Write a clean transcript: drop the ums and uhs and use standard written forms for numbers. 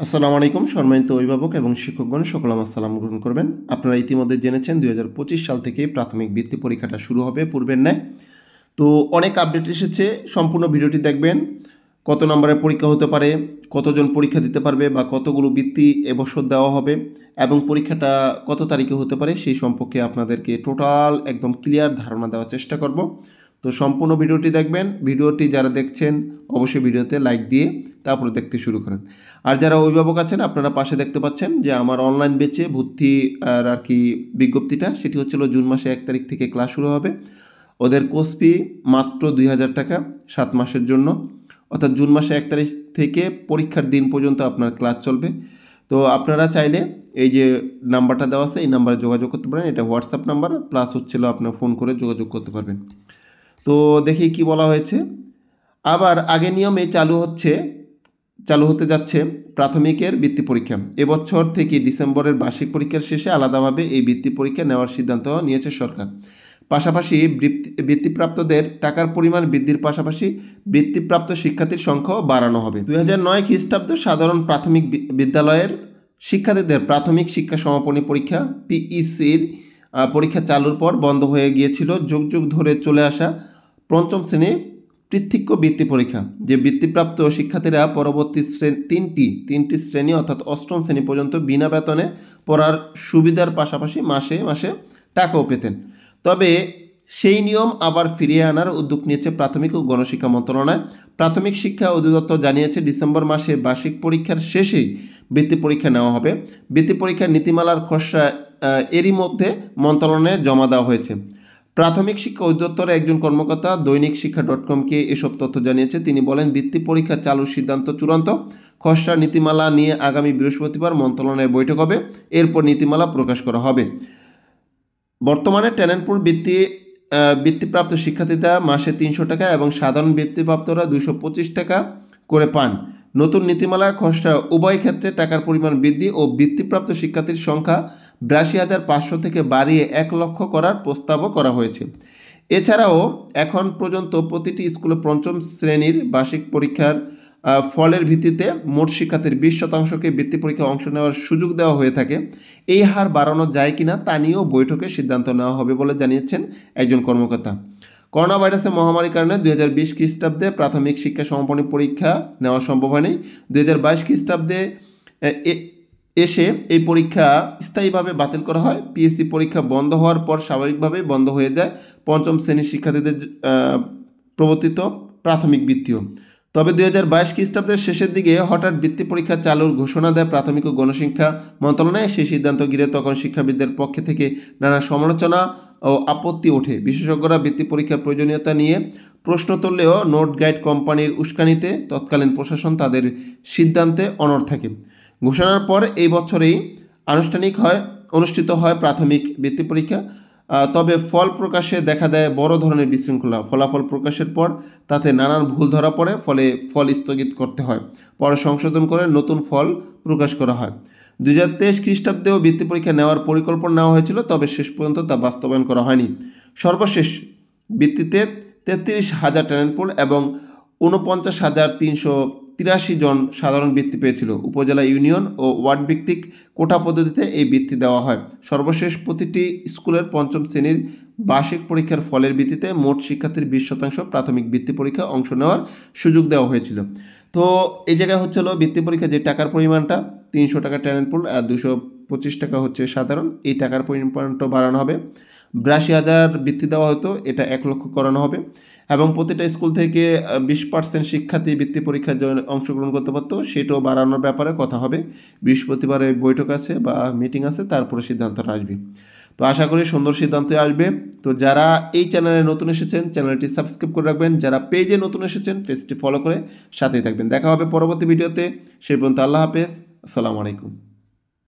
আসসালামু আলাইকুম সম্মানিত অভিভাবক এবং শিক্ষকগণ সকল আমার সালাম গ্রহণ করবেন। আপনারা ইতিমধ্যে জেনেছেন 2025 সাল থেকে প্রাথমিক বৃত্তি পরীক্ষাটা শুরু হবে পূর্বের ন্যায়। তো অনেক আপডেট এসেছে, সম্পূর্ণ ভিডিওটি দেখবেন। কত নম্বরের পরীক্ষা হতে পারে, কতজন পরীক্ষা দিতে পারবে বা কতগুলো বৃত্তি এবছর দেওয়া হবে এবং পরীক্ষাটা কত তারিখে হতে পারে সেই সম্পর্কে আপনাদেরকে টোটাল একদম ক্লিয়ার ধারণা দেওয়ার চেষ্টা করব। তো সম্পূর্ণ ভিডিওটি দেখবেন। ভিডিওটি যারা দেখছেন অবশ্যই ভিডিওতে লাইক দিয়ে তারপরে দেখতে শুরু করেন। আর যারা অভিভাবক আছেন আপনারা পাশে দেখতে পাচ্ছেন যে আমার অনলাইন ব্যাচে ভর্তি আর কি বিজ্ঞপ্তিটা, সেটি হচ্ছিল জুন মাসে 1 তারিখ থেকে ক্লাস শুরু হবে। ওদের কোর্স ফি মাত্র 2000 টাকা 7 মাসের জন্য, অর্থাৎ জুন মাসে 1 তারিখ থেকে পরীক্ষার দিন পর্যন্ত আপনার ক্লাস চলবে। তো আপনারা চাইলে এই যে নাম্বারটা দেওয়া আছে এই নাম্বারে যোগাযোগ করতে পারেন। এটা হোয়াটসঅ্যাপ নাম্বার, প্লাস হচ্ছিল আপনার ফোন করে যোগাযোগ করতে পারবেন। তো দেখি কি বলা হয়েছে। আবার আগে নিয়মে চালু হতে যাচ্ছে প্রাথমিকের বৃত্তি পরীক্ষা। এবছর থেকে ডিসেম্বরের বার্ষিক পরীক্ষার শেষে আলাদাভাবে এই বৃত্তি পরীক্ষা নেওয়ার সিদ্ধান্ত নিয়েছে সরকার। পাশাপাশি বৃত্তিপ্রাপ্তদের টাকার পরিমাণ বৃদ্ধির পাশাপাশি বৃত্তিপ্রাপ্ত শিক্ষার্থীর সংখ্যাও বাড়ানো হবে। 2009 খ্রিস্টাব্দ সাধারণ প্রাথমিক বিদ্যালয়ের শিক্ষার্থীদের প্রাথমিক শিক্ষা সমাপনী পরীক্ষা পিইসির পরীক্ষা চালুর পর বন্ধ হয়ে গিয়েছিল যুগ যুগ ধরে চলে আসা পঞ্চম শ্রেণীর পৃথক বৃত্তি পরীক্ষা, যে বৃত্তিপ্রাপ্ত শিক্ষার্থীরা পরবর্তী তিনটি শ্রেণী অর্থাৎ অষ্টম শ্রেণী পর্যন্ত বিনা বেতনে পড়ার সুবিধার পাশাপাশি মাসে মাসে টাকাও পেতেন। তবে সেই নিয়ম আবার ফিরিয়ে আনার উদ্যোগ নিয়েছে প্রাথমিক ও গণশিক্ষা মন্ত্রণালয়। প্রাথমিক শিক্ষা অধিদপ্তর জানিয়েছে ডিসেম্বর মাসে বার্ষিক পরীক্ষার শেষেই বৃত্তি পরীক্ষা নেওয়া হবে। বৃত্তি পরীক্ষার নীতিমালার খসড়া এরই মধ্যে মন্ত্রণালয়ে জমা দেওয়া হয়েছে। প্রাথমিক শিক্ষা অধিদপ্তরের একজন কর্মকর্তা দৈনিক শিক্ষা .com-কে এসব তথ্য জানিয়েছে। তিনি বলেন, বৃত্তি পরীক্ষা চালুর সিদ্ধান্ত চূড়ান্ত। খসড়া নীতিমালা নিয়ে আগামী বৃহস্পতিবার মন্ত্রণালয়ে বৈঠক হবে, এরপর নীতিমালা প্রকাশ করা হবে। বর্তমানে টেনেন্টপুর বৃত্তিপ্রাপ্ত শিক্ষার্থীরা মাসে 300 টাকা এবং সাধারণ বৃত্তিপ্রাপ্তরা 225 টাকা করে পান। নতুন নীতিমালায় খসড়া উভয় ক্ষেত্রে টাকার পরিমাণ বৃদ্ধি ও বৃত্তিপ্রাপ্ত শিক্ষার্থীর সংখ্যা 82,500 থেকে বাড়িয়ে 1 লক্ষ করার প্রস্তাবও করা হয়েছে। এছাড়াও এখন পর্যন্ত প্রতিটি স্কুলে পঞ্চম শ্রেণীর বার্ষিক পরীক্ষার ফলের ভিত্তিতে মোট শিক্ষার্থীর 20%কে বৃত্তি পরীক্ষায় অংশ নেওয়ার সুযোগ দেওয়া হয়ে থাকে। এই হার বাড়ানো যায় কিনা তা নিয়েও বৈঠকে সিদ্ধান্ত নেওয়া হবে বলে জানিয়েছেন একজন কর্মকর্তা। করোনা ভাইরাসের মহামারীর কারণে 2020 খ্রিস্টাব্দে প্রাথমিক শিক্ষা সমাপনী পরীক্ষা নেওয়া সম্ভব হয়নি। 2022 খ্রিস্টাব্দে এসে এই পরীক্ষা স্থায়ীভাবে বাতিল করা হয়। পিএসসি পরীক্ষা বন্ধ হওয়ার পর স্বাভাবিকভাবেই বন্ধ হয়ে যায় পঞ্চম শ্রেণীর শিক্ষার্থীদের প্রবর্তিত প্রাথমিক বৃত্তিও। তবে 2022 খ্রিস্টাব্দের শেষের দিকে হঠাৎ বৃত্তি পরীক্ষা চালুর ঘোষণা দেয় প্রাথমিক ও গণশিক্ষা মন্ত্রণালয়। সেই সিদ্ধান্ত ঘিরে তখন শিক্ষাবিদদের পক্ষে থেকে নানা সমালোচনা ও আপত্তি ওঠে। বিশেষজ্ঞরা বৃত্তি পরীক্ষার প্রয়োজনীয়তা নিয়ে প্রশ্ন তুললেও নোট গাইড কোম্পানির উস্কানিতে তৎকালীন প্রশাসন তাদের সিদ্ধান্তে অনড় থাকে। ঘোষণার পর এই বছরেই অনুষ্ঠিত হয় প্রাথমিক বৃত্তি পরীক্ষা। তবে ফল প্রকাশে দেখা দেয় বড় ধরনের বিশৃঙ্খলা। ফলাফল প্রকাশের পর তাতে নানান ভুল ধরা পড়ে, ফলে ফল স্থগিত করতে হয়, পরে সংশোধন করে নতুন ফল প্রকাশ করা হয়। 2023 খ্রিস্টাব্দেও বৃত্তি পরীক্ষা নেওয়ার পরিকল্পনা নেওয়া হয়েছিল, তবে শেষ পর্যন্ত তা বাস্তবায়ন করা হয়নি। সর্বশেষ বৃত্তিতে 33,000 ট্যালেন্টপুল এবং 49,383 জন সাধারণ বৃত্তি পেয়েছিল। উপজেলা, ইউনিয়ন ও ওয়ার্ড ভিত্তিক কোটা পদ্ধতিতে এই বৃত্তি দেওয়া হয়। সর্বশেষ প্রতিটি স্কুলের পঞ্চম শ্রেণীর বার্ষিক পরীক্ষার ফলের ভিত্তিতে মোট শিক্ষার্থীর 20% প্রাথমিক বৃত্তি পরীক্ষা অংশ নেওয়ার সুযোগ দেওয়া হয়েছিল। তো এই জায়গায় হচ্ছিল বৃত্তি পরীক্ষা যে টাকার পরিমাণটা 300 টাকা ট্যালেন্টপুল আর 225 টাকা হচ্ছে সাধারণ, এই টাকার পরিমাণটা বাড়ানো হবে। 82,000 বৃত্তি দেওয়া হতো, এটা 1 লক্ষ করানো হবে এবং প্রতিটা স্কুল থেকে 20% শিক্ষার্থী বৃত্তি পরীক্ষার জন্য অংশগ্রহণ করতে পারতো, সেটাও বাড়ানোর ব্যাপারে কথা হবে। বৃহস্পতিবারে বৈঠক আছে বা মিটিং আছে, তারপরে সিদ্ধান্তটা আসবে। তো আশা করি সুন্দর সিদ্ধান্ত আসবে। তো যারা এই চ্যানেলে নতুন এসেছেন চ্যানেলটি সাবস্ক্রাইব করে রাখবেন, যারা পেজে নতুন এসেছেন পেজটি ফলো করে সাথেই থাকবেন। দেখা হবে পরবর্তী ভিডিওতে। সেই পর্যন্ত আল্লাহ হাফেজ, আসসালামু আলাইকুম।